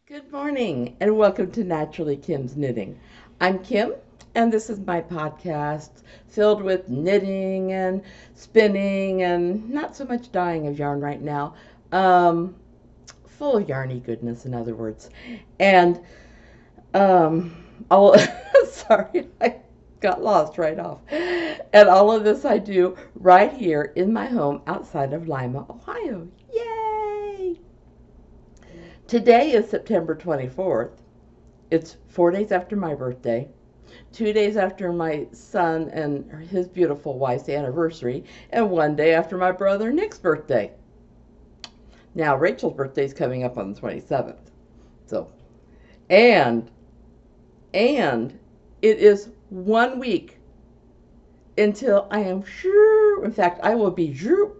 Good morning and welcome to Naturally Kim's Knitting. I'm Kim and this is my podcast filled with knitting and spinning and not so much dyeing of yarn right now. Um, Full of yarny goodness, in other words. And um, all sorry, I got lost right off. And all of this I do right here in my home outside of Lima, Ohio. Yay! Today is September 24th. It's 4 days after my birthday, 2 days after my son and his beautiful wife's anniversary, and 1 day after my brother Nick's birthday. Now, Rachel's birthday is coming up on the 27th. So, and, and it is 1 week until I am sure, in fact, I will be sure,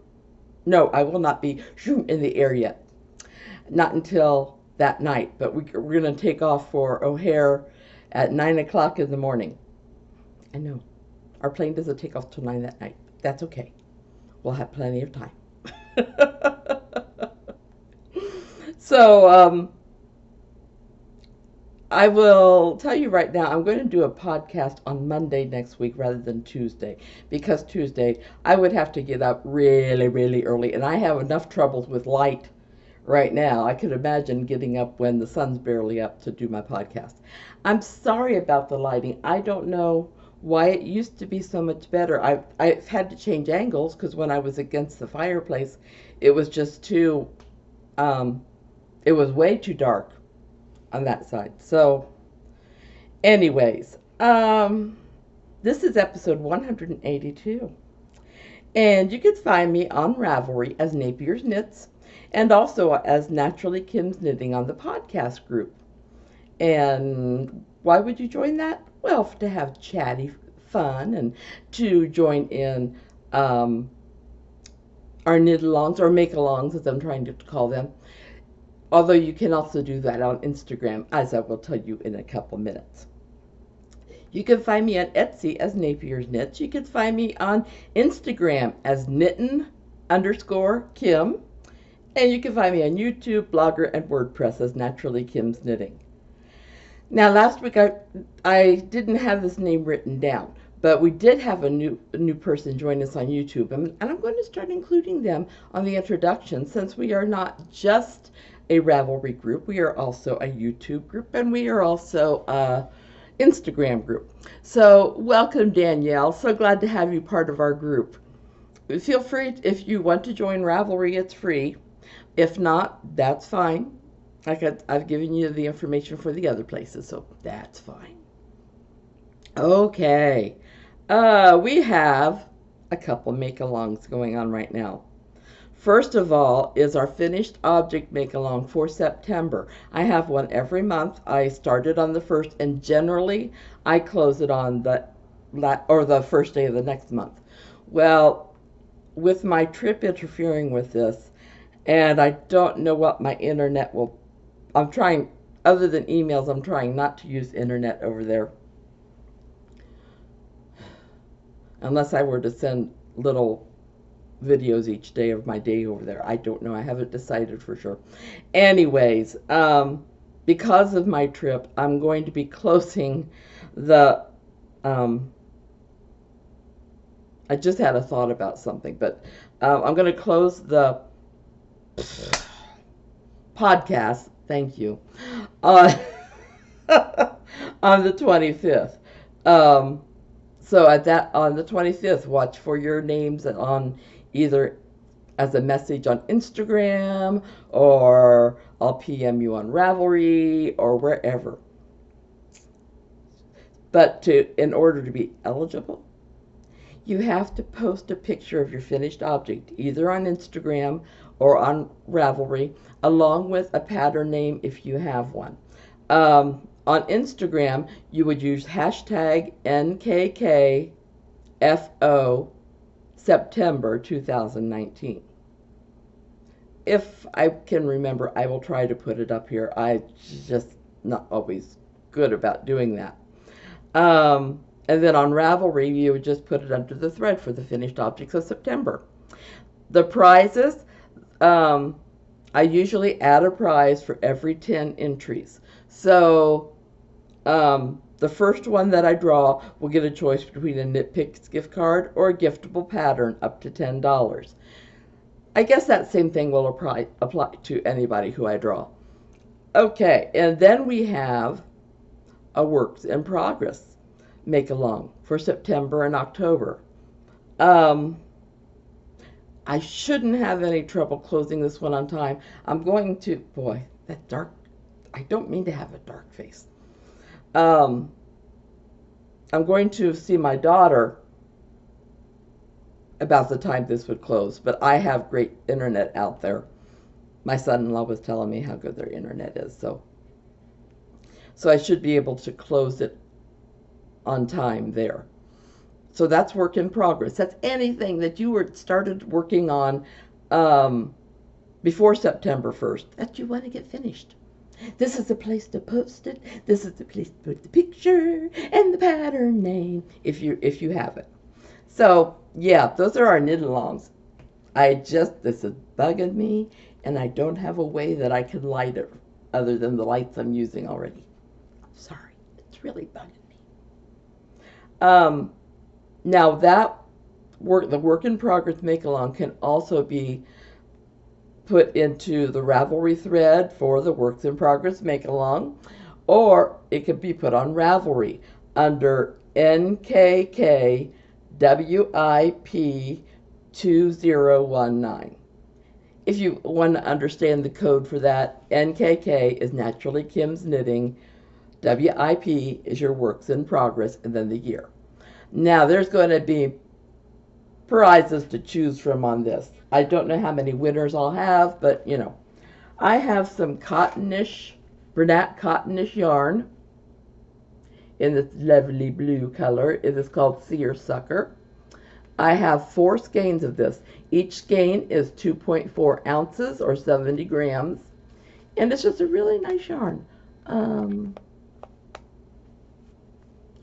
no, I will not be sure in the air yet. Not until that night, but we're going to take off for O'Hare at 9 o'clock in the morning. I know. Our plane doesn't take off till 9 that night. That's okay. We'll have plenty of time. So, I will tell you right now, I'm going to do a podcast on Monday next week rather than Tuesday, because Tuesday I would have to get up really, really early, and I have enough troubles with light right now. I could imagine getting up when the sun's barely up to do my podcast. I'm sorry about the lighting. I don't know why it used to be so much better. I've had to change angles because when I was against the fireplace, it was just too, it was way too dark on that side. So, anyways, this is episode 182. And you can find me on Ravelry as NapiersKnits and also as Naturally Kim's Knitting on the podcast group. And why would you join that? Well, to have chatty fun and to join in our knit-alongs or make-alongs, as I'm trying to call them. Although you can also do that on Instagram, as I will tell you in a couple minutes. You can find me on Etsy as NapiersKnits. You can find me on Instagram as knittin_Kim. And you can find me on YouTube, Blogger, and WordPress as Naturally Kim's Knitting. Now, last week I didn't have this name written down, but we did have a new person join us on YouTube, and I'm going to start including them on the introduction since we are not just a Ravelry group, we are also a YouTube group, and we are also a Instagram group. So, welcome, Danielle. So glad to have you part of our group. Feel free, if you want to join Ravelry, it's free. If not, that's fine. I've given you the information for the other places, so that's fine. Okay. We have a couple make-alongs going on right now. First of all is our finished object make-along for September. I have one every month. I started on the 1st, and generally I close it on the first day of the next month. Well, with my trip interfering with this, and I don't know what my internet will, I'm trying, other than emails, I'm trying not to use internet over there. Unless I were to send little videos each day of my day over there. I don't know. I haven't decided for sure. Anyways, because of my trip, I'm going to be closing the, I just had a thought about something, but I'm going to close the podcast, thank you, on, on the 25th. So on the 25th, watch for your names on either as a message on Instagram, or I'll PM you on Ravelry or wherever. But in order to be eligible, you have to post a picture of your finished object, either on Instagram or on Ravelry, along with a pattern name if you have one. On Instagram, you would use hashtag NKKFO September 2019. If I can remember, I will try to put it up here. I'm just not always good about doing that. And then on Ravelry, you would just put it under the thread for the finished objects of September. The prizes, I usually add a prize for every 10 entries. So the first one that I draw will get a choice between a KnitPicks gift card or a giftable pattern up to $10. I guess that same thing will apply to anybody who I draw. Okay, and then we have a works in progress make along for September and October. I shouldn't have any trouble closing this one on time. I'm going to, boy, that dark, I don't mean to have a dark face. I'm going to see my daughter about the time this would close, but I have great internet out there. My son-in-law was telling me how good their internet is, so I should be able to close it on time there. So that's work in progress. That's anything that you started working on before September 1st that you want to get finished. This is the place to post it. This is the place to put the picture and the pattern name if you have it. So yeah, those are our knit-alongs. This is bugging me, and I don't have a way that I can light it other than the lights I'm using already. Sorry, it's really bugging me. Now the work in progress make along can also be put into the Ravelry thread for the works in progress make along, or it could be put on Ravelry under NKKWIP2019. If you want to understand the code for that, NKK is Naturally Kim's Knitting, WIP is your works in progress, and then the year. Now, there's going to be prizes to choose from on this. I don't know how many winners I'll have, but, you know. I have some Bernat Cotton-ish yarn in this lovely blue color. It is called Seersucker. I have 4 skeins of this. Each skein is 2.4 ounces or 70 grams. And it's just a really nice yarn.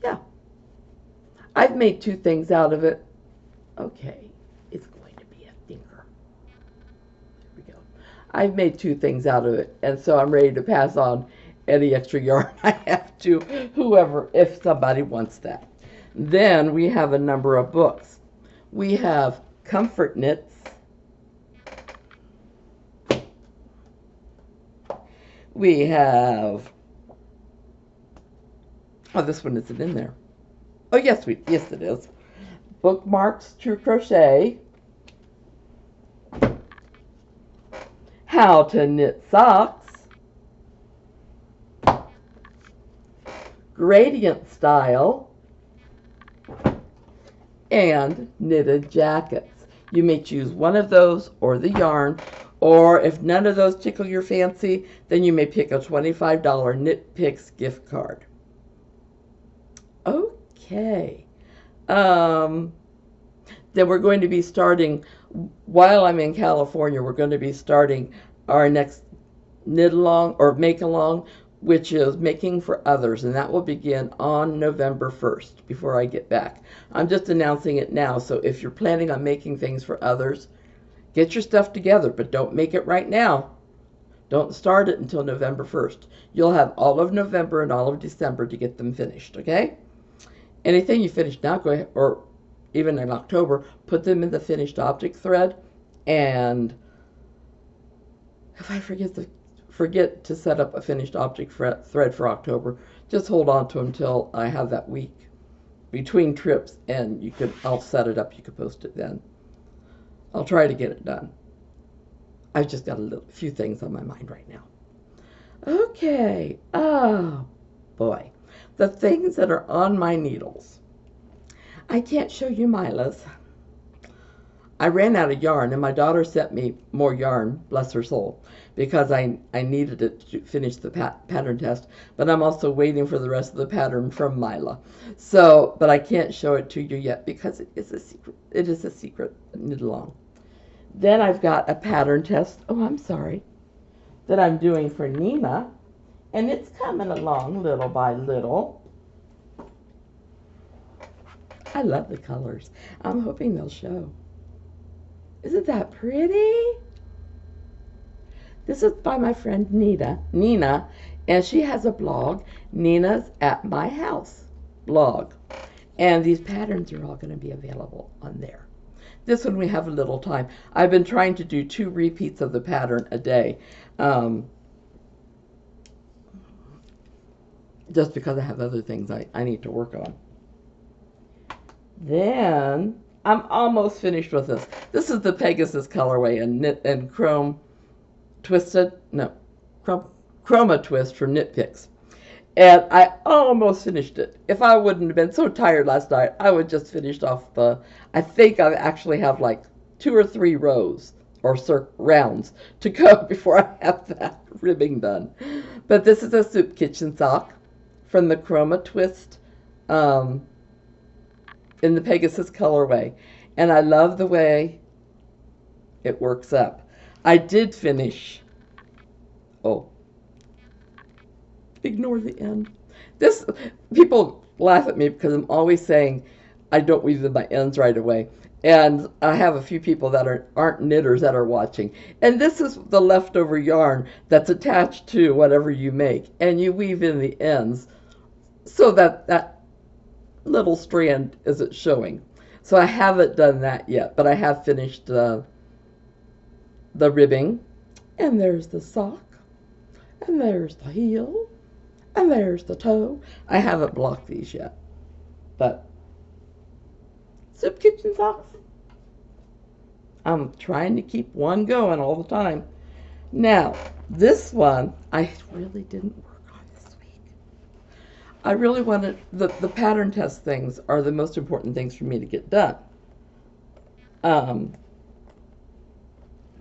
Yeah. I've made 2 things out of it. Okay, it's going to be a thinker. There we go. I've made 2 things out of it, and so I'm ready to pass on any extra yarn I have to whoever, if somebody wants that. Then we have a number of books. We have Comfort Knits. We have, oh, this one isn't in there. Oh, yes, yes, it is. Bookmarks, True Crochet. How to Knit Socks. Gradient Style. And Knitted Jackets. You may choose one of those or the yarn, or if none of those tickle your fancy, then you may pick a $25 KnitPicks gift card. Okay. Then we're going to be starting, while I'm in California, we're going to be starting our next knit along or make along, which is Making for Others, and that will begin on November 1st before I get back. I'm just announcing it now, so if you're planning on making things for others, get your stuff together, but don't make it right now. Don't start it until November 1st. You'll have all of November and all of December to get them finished, okay? Anything you finish now, go ahead, or even in October, put them in the finished object thread, and if I forget to set up a finished object thread for October, just hold on to them till I have that week between trips, and I'll set it up. You can post it then. I'll try to get it done. I've just got a few things on my mind right now. Okay. Oh boy, the things that are on my needles. I can't show you Mila's. I ran out of yarn, and my daughter sent me more yarn, bless her soul, because I needed it to finish the pattern test, but I'm also waiting for the rest of the pattern from Mila. So, but I can't show it to you yet because it is a secret. It is a secret knit along. Then I've got a pattern test, oh, I'm sorry, that I'm doing for Nina, and it's coming along little by little. I love the colors. I'm hoping they'll show. Isn't that pretty? This is by my friend Nina, and she has a blog, Nina's at My House blog. And these patterns are all going to be available on there. This one we have a little time. I've been trying to do 2 repeats of the pattern a day, just because I have other things I need to work on. Then I'm almost finished with this. This is the Pegasus colorway and chroma twist from KnitPicks. And I almost finished it. If I wouldn't have been so tired last night, I would just finished off I think I actually have like 2 or 3 rows or rounds to go before I have that ribbing done. But this is a soup kitchen sock from the chroma twist in the Pegasus colorway. And I love the way it works up. I did finish, ignore the end. People laugh at me because I'm always saying I don't weave in my ends right away. And I have a few people that aren't knitters that are watching. And this is the leftover yarn that's attached to whatever you make. And you weave in the ends so that that little strand isn't showing. So I haven't done that yet, but I have finished the ribbing. And there's the sock. And there's the heel. And there's the toe. I haven't blocked these yet, but soup kitchen socks. I'm trying to keep one going all the time. Now, this one, I really didn't work on this week. I really wanted, the pattern test things are the most important things for me to get done.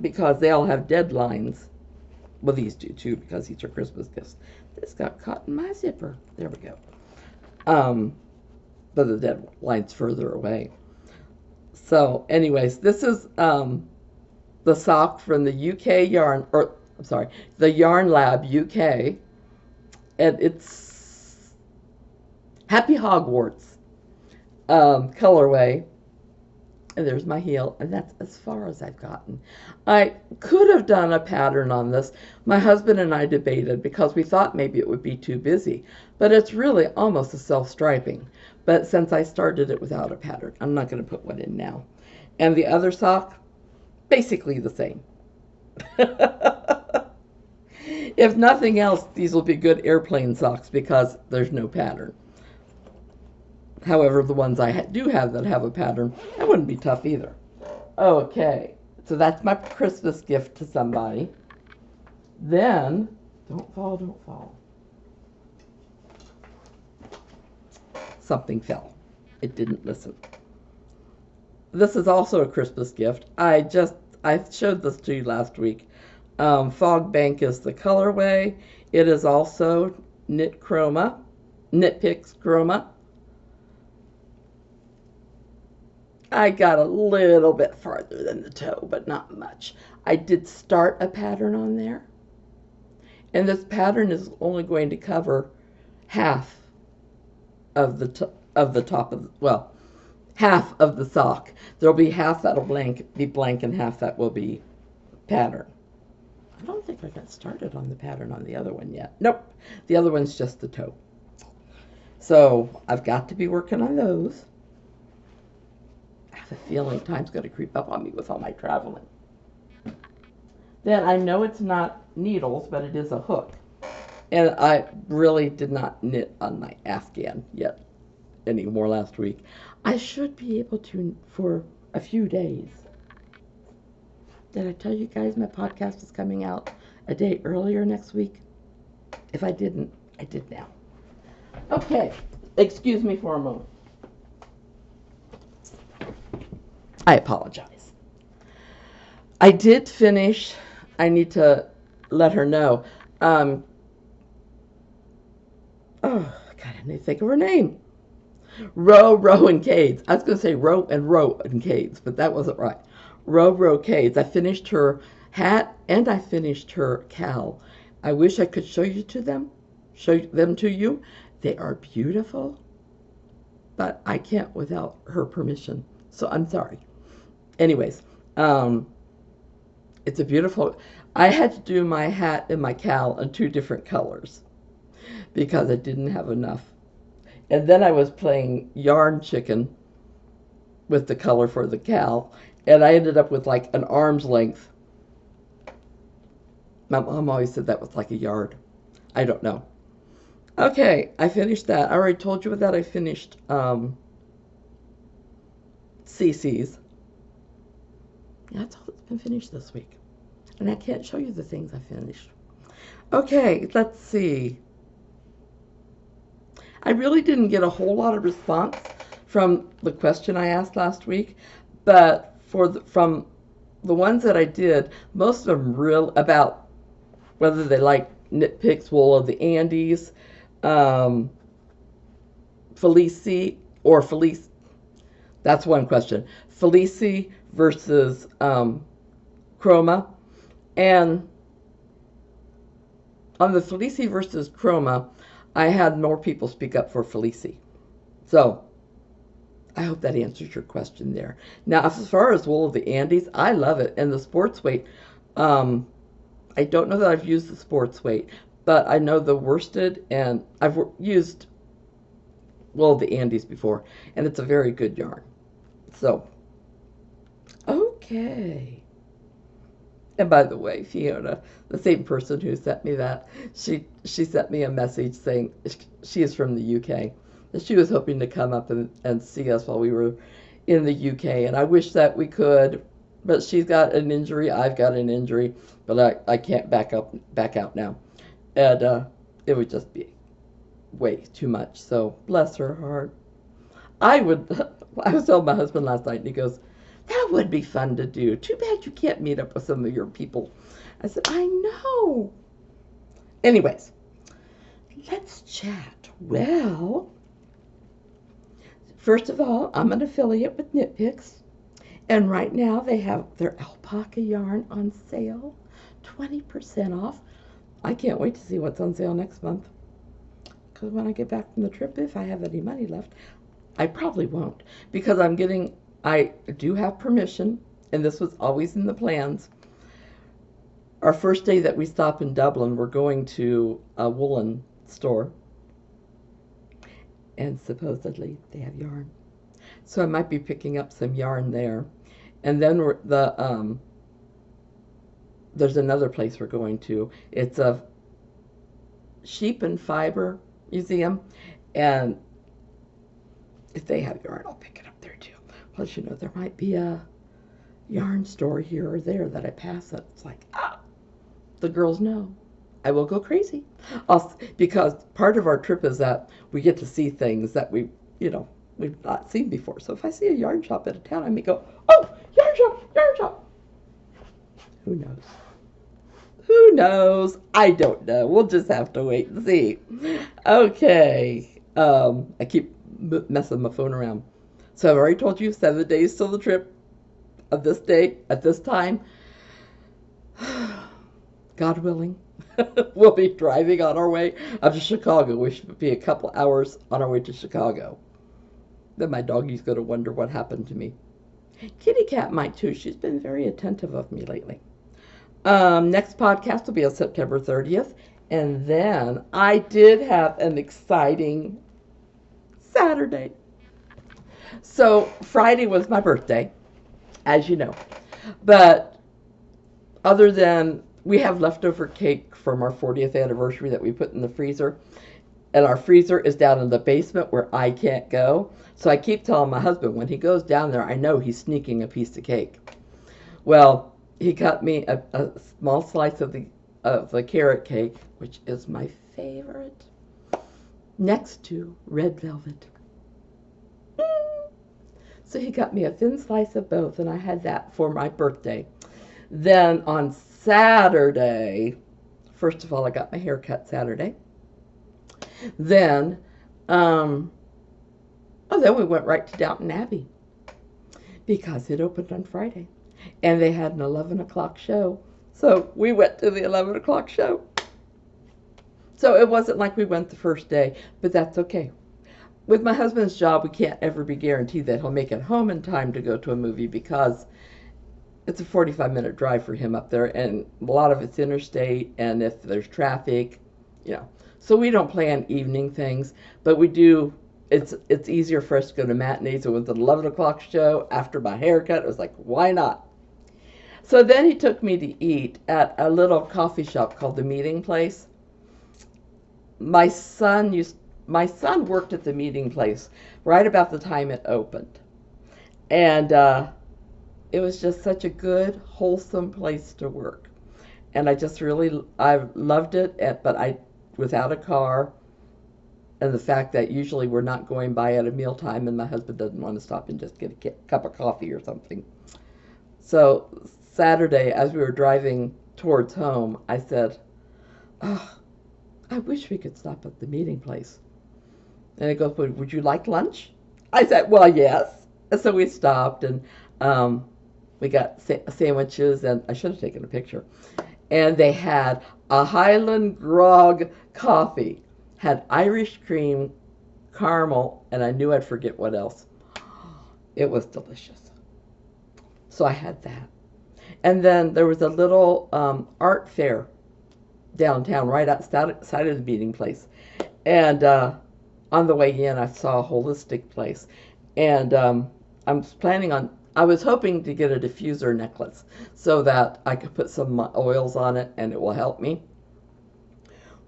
Because they all have deadlines. Well, these do too, because these are Christmas gifts. This got caught in my zipper. There we go. But the deadline's further away. So, anyways, this is the sock from the UK Yarn, or I'm sorry, the Yarn Lab UK, and it's Happy Hogwarts colorway. And there's my heel, and that's as far as I've gotten. I could have done a pattern on this. My husband and I debated because we thought maybe it would be too busy, but it's really almost a self-striping. But since I started it without a pattern, I'm not going to put one in now. And the other sock, basically the same. If nothing else, these will be good airplane socks because there's no pattern. However, the ones I do have that have a pattern, that wouldn't be tough either. Okay, so that's my Christmas gift to somebody. Then, don't fall. Something fell. It didn't listen. This is also a Christmas gift. I showed this to you last week. Fog Bank is the colorway. It is also KnitPicks Chroma. I got a little bit farther than the toe, but not much. I did start a pattern on there. And this pattern is only going to cover half of the top of, well, half of the sock. There'll be half that'll be blank and half that will be pattern. I don't think I got started on the pattern on the other one yet. Nope, the other one's just the toe. So I've got to be working on those. I have a feeling time's going to creep up on me with all my traveling. Then I know it's not needles, but it is a hook. And I really did not knit on my Afghan yet anymore last week. I should be able to for a few days. Did I tell you guys my podcast is coming out a day earlier next week? If I didn't, I did now. Okay, excuse me for a moment. I apologize. I did finish. I need to let her know. Oh, God, I need to think of her name. Row and Cades. I was going to say Row and Cades, but that wasn't right. Row Cades. I finished her hat and I finished her cowl. I wish I could show them to you. They are beautiful, but I can't without her permission. So I'm sorry. Anyways, it's a beautiful. I had to do my hat and my cowl in 2 different colors because I didn't have enough. And then I was playing yarn chicken with the color for the cowl, and I ended up with like an arm's length. My mom always said that was like a yard. I don't know. Okay, I finished that. I already told you that I finished CC's. That's all that's been finished this week. And I can't show you the things I finished. Okay, let's see. I really didn't get a whole lot of response from the question I asked last week, but from the ones that I did, most of them real about whether they like KnitPicks wool of the Andes, Felici or Felice. That's one question. Felici versus Chroma. And on the Felici versus Chroma, I had more people speak up for Felici. So I hope that answers your question there. Now, as far as wool of the Andes, I love it. And the sports weight, I don't know that I've used the sports weight, but I know the worsted, and I've used wool of the Andes before, and it's a very good yarn. So, okay. And by the way, Fiona, the same person who sent me that, she sent me a message saying she is from the UK. That she was hoping to come up and see us while we were in the UK. And I wish that we could, but she's got an injury, I've got an injury, but I can't back out now. And it would just be way too much. So bless her heart. I was telling my husband last night, and he goes, that would be fun to do. Too bad you can't meet up with some of your people. I said, I know. Anyways, let's chat. Well, first of all, I'm an affiliate with KnitPicks. And right now they have their alpaca yarn on sale, 20% off. I can't wait to see what's on sale next month. Because when I get back from the trip, if I have any money left, I probably won't. Because I do have permission, and this was always in the plans. Our first day that we stop in Dublin, we're going to a woolen store. And supposedly they have yarn. So I might be picking up some yarn there. And then there's another place we're going to. It's a sheep and fiber museum. And if they have yarn, I'll pick it up there too. Plus, you know, there might be a yarn store here or there that I pass it. It's like, the girls know. I will go crazy. Because part of our trip is that we get to see things that we've not seen before. So if I see a yarn shop at a town, I may go, oh, yarn shop, yarn shop. Who knows? Who knows? I don't know. We'll just have to wait and see. Okay. I keep messing my phone around. So I've already told you 7 days till the trip of this date at this time. God willing, we'll be driving on our way up to Chicago. We should be a couple hours on our way to Chicago. Then my doggy's going to wonder what happened to me. Kitty Cat might too. She's been very attentive of me lately. Next podcast will be on September 30th. And then I did have an exciting Saturday. So Friday was my birthday, as you know. But other than we have leftover cake from our 40th anniversary that we put in the freezer. And our freezer is down in the basement where I can't go. So I keep telling my husband, when he goes down there, I know he's sneaking a piece of cake. Well, he cut me a small slice of the carrot cake, which is my favorite, next to red velvet. So he got me a thin slice of both, and I had that for my birthday. Then on Saturday, first of all, I got my hair cut Saturday. Then, then we went right to Downton Abbey because it opened on Friday, and they had an 11 o'clock show. So we went to the 11 o'clock show. So it wasn't like we went the first day, but that's okay. With my husband's job, we can't ever be guaranteed that he'll make it home in time to go to a movie because it's a 45-minute drive for him up there, and a lot of it's interstate, and if there's traffic, you know. So we don't plan evening things, but we do. It's easier for us to go to matinees. It was an 11 o'clock show after my haircut. It was like, why not? So then he took me to eat at a little coffee shop called the Meeting Place. My son worked at the Meeting Place right about the time it opened, and it was just such a good, wholesome place to work. And I loved it, but I without a car, and the fact that usually we're not going by at a mealtime, and my husband doesn't want to stop and just get a cup of coffee or something. So Saturday, as we were driving towards home, I said, "Oh, I wish we could stop at the Meeting Place." And he goes, "Well, would you like lunch?" I said, "Well, yes." And so we stopped, and we got sandwiches, and I should have taken a picture. And they had a Highland Grog coffee, had Irish cream, caramel, and I knew I'd forget what else. It was delicious. So I had that. And then there was a little art fair downtown, right outside of the Meeting Place. And on the way in, I saw a holistic place. And I was hoping to get a diffuser necklace so that I could put some oils on it and it will help me.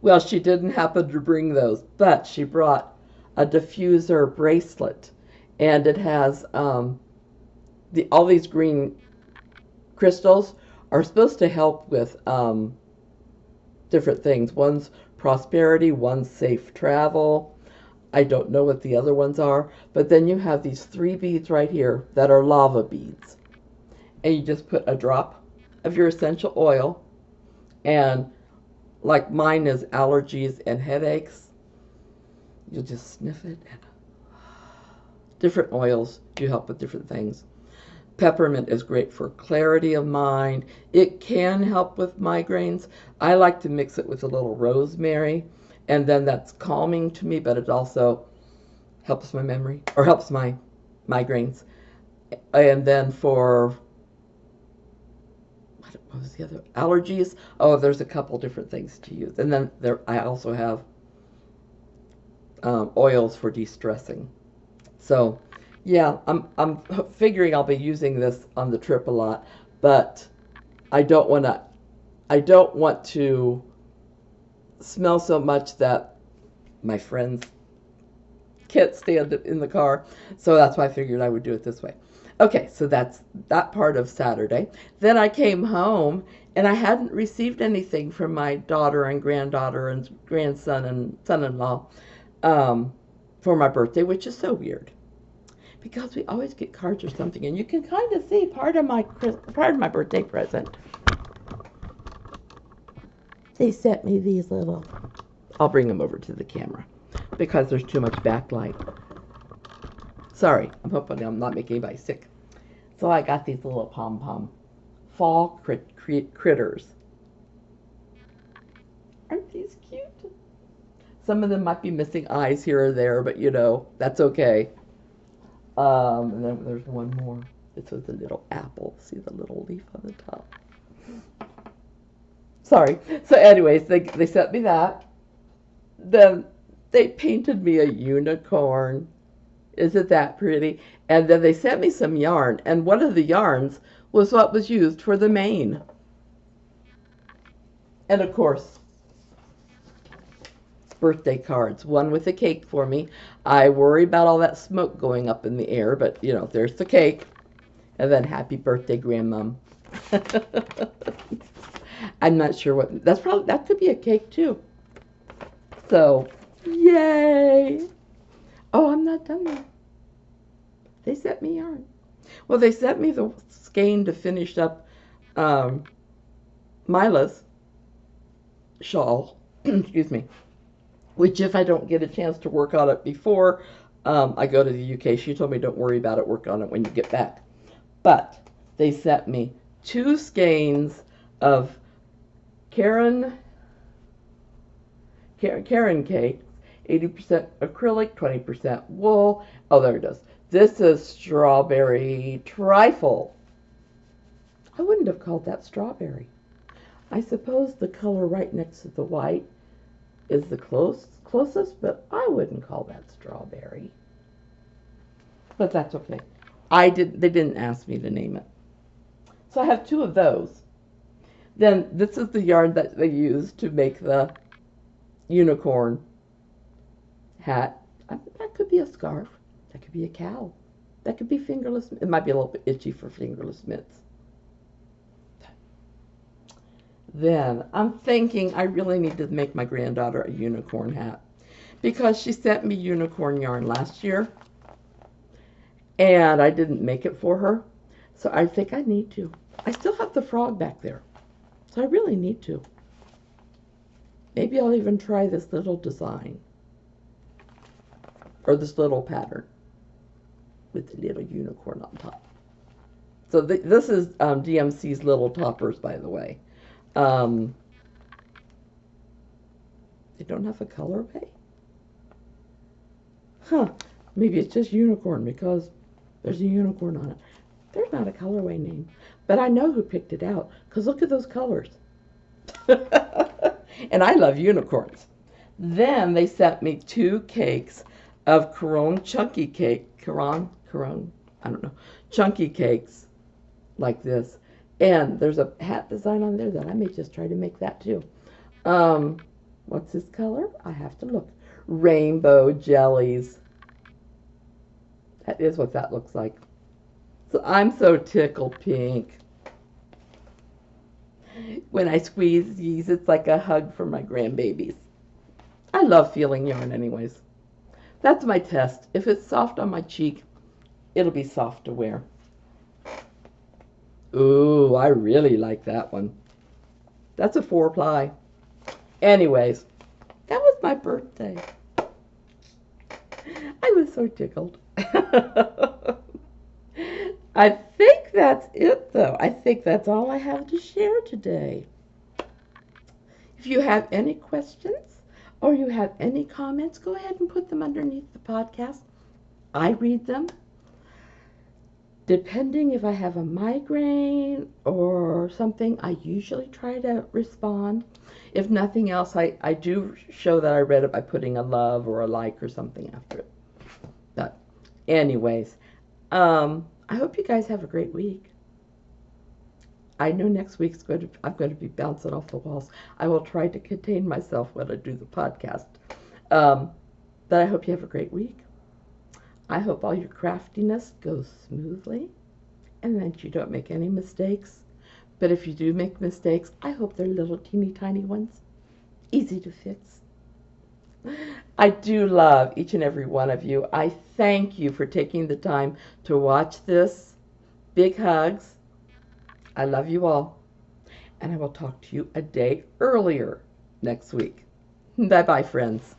Well, she didn't happen to bring those, but she brought a diffuser bracelet, and it has all these green crystals are supposed to help with different things. One's prosperity, one's safe travel. I don't know what the other ones are, but then you have these 3 beads right here that are lava beads. And you just put a drop of your essential oil, and like mine is allergies and headaches, you'll just sniff it. And different oils do help with different things. Peppermint is great for clarity of mind. It can help with migraines. I like to mix it with a little rosemary, and then that's calming to me, but it also helps my memory, or helps my migraines. And then for, what was the other? Allergies. Oh, there's a couple different things to use. And then I also have oils for de-stressing. So, yeah, I'm figuring I'll be using this on the trip a lot, but I don't want to smell so much that my friends can't stand it in the car. So that's why I figured I would do it this way. Okay, so that's that part of Saturday. Then I came home, and I hadn't received anything from my daughter and granddaughter and grandson and son-in-law for my birthday, which is so weird, because we always get cards or something, and you can kind of see part of my birthday present. They sent me these little, I'll bring them over to the camera because there's too much backlight. Sorry, I'm hoping I'm not making anybody sick. So I got these little pom-pom fall critters. Aren't these cute? Some of them might be missing eyes here or there, but you know, that's okay. And then there's one more. This was a little apple. See the little leaf on the top? Sorry. So anyways, they sent me that. Then they painted me a unicorn. Isn't that pretty? And then they sent me some yarn, and one of the yarns was what was used for the mane. And of course, birthday cards. One with a cake for me. I worry about all that smoke going up in the air, but you know, there's the cake. And then happy birthday, grandmom. I'm not sure what, that could be a cake too. So, yay. Oh, I'm not done yet. They sent me yarn. Well, they sent me the skein to finish up Mila's shawl, excuse me, which if I don't get a chance to work on it before I go to the UK, she told me don't worry about it, work on it when you get back. But they sent me 2 skeins of Karen cake, 80% acrylic, 20% wool. Oh, there it is. This is strawberry trifle. I wouldn't have called that strawberry. I suppose the color right next to the white is the closest, but I wouldn't call that strawberry. But that's okay. They didn't ask me to name it. So I have two of those. Then this is the yarn that they use to make the unicorn hat. That could be a scarf. That could be a cowl. That could be fingerless. It might be a little bit itchy for fingerless mitts. Then I'm thinking I really need to make my granddaughter a unicorn hat because she sent me unicorn yarn last year and I didn't make it for her. So I think I need to. I still have the frog back there. So I really need to. Maybe I'll even try this little design or this little pattern with the little unicorn on top. So this is DMC's Little Toppers, by the way. They don't have a colorway? Huh. Maybe it's just unicorn because there's a unicorn on it. There's not a colorway name. But I know who picked it out because look at those colors. And I love unicorns. Then they sent me 2 cakes of Caron chunky cake. Caron, I don't know. Chunky cakes like this. And there's a hat design on there that I may just try to make that too. What's this color? I have to look. Rainbow jellies. That is what that looks like. So I'm so tickled pink. When I squeeze these, it's like a hug for my grandbabies. I love feeling yarn anyways. That's my test. If it's soft on my cheek, it'll be soft to wear. Ooh, I really like that one. That's a 4-ply. Anyways, that was my birthday. I was so tickled. I think that's it, though. I think that's all I have to share today. If you have any questions or you have any comments, go ahead and put them underneath the podcast. I read them. Depending if I have a migraine or something, I usually try to respond. If nothing else, I do show that I read it by putting a love or a like or something after it. But anyways, I hope you guys have a great week. I know next week's I'm going to be bouncing off the walls. I will try to contain myself when I do the podcast. But I hope you have a great week. I hope all your craftiness goes smoothly and that you don't make any mistakes. But if you do make mistakes, I hope they're little teeny tiny ones, easy to fix. I do love each and every one of you. I thank you for taking the time to watch this. Big hugs. I love you all. And I will talk to you a day earlier next week. Bye-bye, friends.